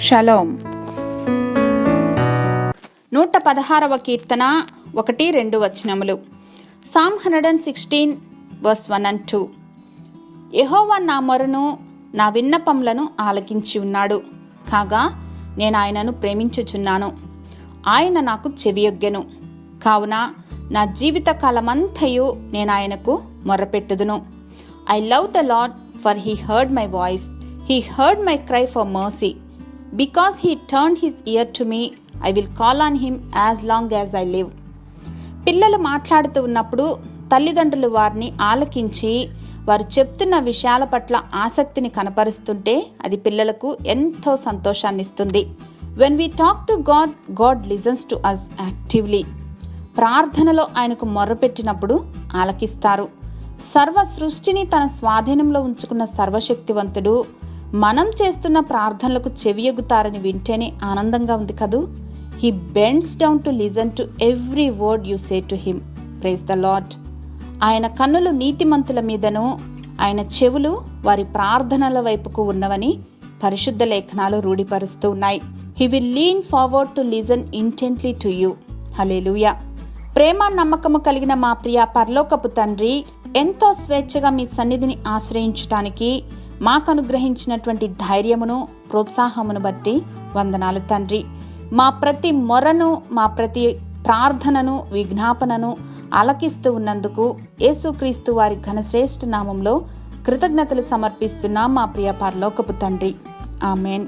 Shalom. 116వ కీర్తన 1-2 వచనములు. Psalm 116 verse 1 and 2. యెహోవా నా మొరను నా విన్నపములను ఆలకించి ఉన్నాడు, కాగా నేను ఆయనను ప్రేమించుచున్నాను. ఆయన నాకు చెవియొగ్గెను, కావున నా జీవిత కాలమంతయు నేను ఆయనకు మొర్రపెట్టుదును. I love the Lord, for he heard my voice. He heard my cry for mercy. Because he turned his ear to me, I will call on him as long as I live. పిల్లలు మాట్లాడుతూ ఉన్నప్పుడు తల్లిదండ్రులు వారిని ఆలకించి వారు చెప్తున్న విషయాల పట్ల ఆసక్తిని కనపరుస్తుంటే అది పిల్లలకు ఎంతో సంతోషాన్ని ఇస్తుంది. When we talk to God, God listens to us actively. ప్రార్థనలో ఆయనకు మొర్రపెట్టినప్పుడు ఆలకిస్తారు. సర్వ సృష్టిని తన స్వాధీనంలో ఉంచుకున్న సర్వశక్తివంతుడు మనం చేస్తున్న ప్రార్థనలకు చెవియొగ్గుతారని వింటేనే ఆనందంగా ఉంది కదూ. He bends down to listen to every word you say to him. Praise the Lord. ఆయన కన్నులు నీతిమంతుల మీదను, ఆయన చెవులు వారి ప్రార్థనల వైపుకు ఉన్నవని పరిశుద్ధ లేఖనాలు రూఢిపరుస్తూ ఉన్నాయి. He will lean forward to listen intently to you. హల్లెలూయా. ప్రేమ నమ్మకము కలిగిన మా ప్రియ పరలోకపు తండ్రి, ఎంతో స్వేచ్ఛగా మీ సన్నిధిని ఆశ్రయించటానికి మాకు అనుగ్రహించినటువంటి ధైర్యమును ప్రోత్సాహమును బట్టి వందనాలు తండ్రి. మా ప్రతి మొరను, మా ప్రతి ప్రార్థనను, విజ్ఞాపనను ఆలకిస్తూ ఉన్నందుకు యేసుక్రీస్తు వారి ఘనశ్రేష్ఠ నామంలో కృతజ్ఞతలు సమర్పిస్తున్నాం మా ప్రియ పరలోకపు తండ్రి. ఆమెన్.